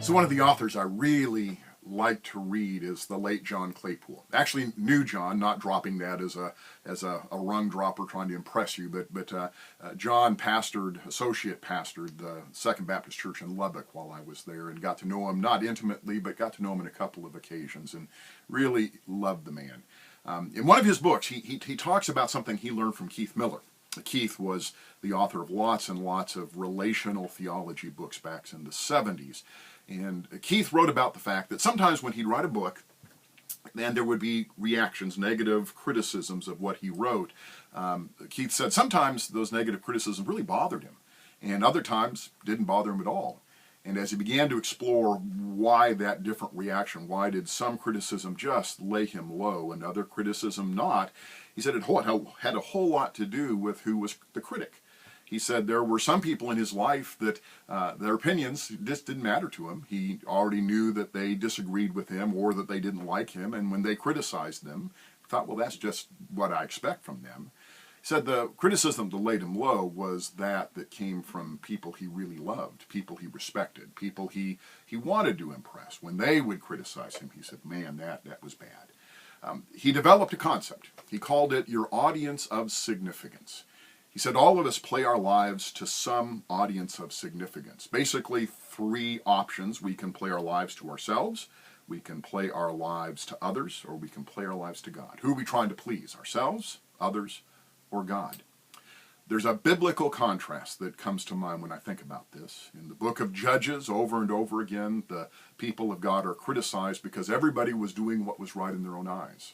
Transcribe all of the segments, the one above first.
So one of the authors I really like to read is the late John Claypool. Actually, knew John, not dropping that as a rung dropper trying to impress you, but John associate pastored the Second Baptist Church in Lubbock while I was there, and got to know him, not intimately, but got to know him on a couple of occasions, and really loved the man. In one of his books, he talks about something he learned from Keith Miller. Keith was the author of lots and lots of relational theology books back in the 70s. And Keith wrote about the fact that sometimes when he'd write a book, and there would be reactions, negative criticisms of what he wrote. Keith said sometimes those negative criticisms really bothered him, and other times didn't bother him at all. And as he began to explore why that different reaction, why did some criticism just lay him low and other criticism not, he said it had a whole lot to do with who was the critic. He said there were some people in his life that their opinions just didn't matter to him. He already knew that they disagreed with him or that they didn't like him, and when they criticized them, he thought, well, that's just what I expect from them. He said the criticism that laid him low was that came from people he really loved, people he respected, people he wanted to impress. When they would criticize him, he said, man, that was bad. He developed a concept. He called it your audience of significance. He said all of us play our lives to some audience of significance. Basically, three options. We can play our lives to ourselves, we can play our lives to others, or we can play our lives to God. Who are we trying to please? Ourselves, others, or God? There's a biblical contrast that comes to mind when I think about this. In the book of Judges, over and over again, the people of God are criticized because everybody was doing what was right in their own eyes.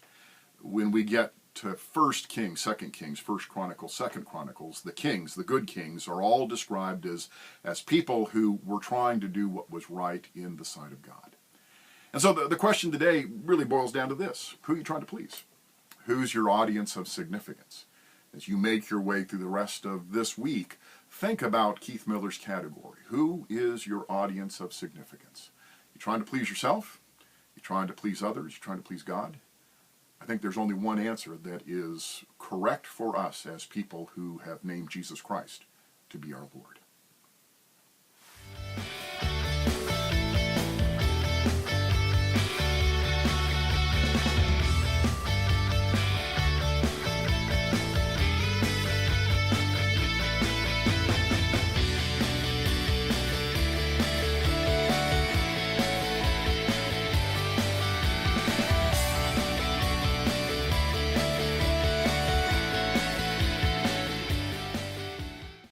When we get to 1 Kings, 2 Kings, 1 Chronicles, 2 Chronicles, the kings, the good kings, are all described as people who were trying to do what was right in the sight of God. And so the question today really boils down to this. Who are you trying to please? Who's your audience of significance? As you make your way through the rest of this week, think about Keith Miller's category. Who is your audience of significance? You trying to please yourself? You trying to please others? You trying to please God? I think there's only one answer that is correct for us as people who have named Jesus Christ to be our Lord.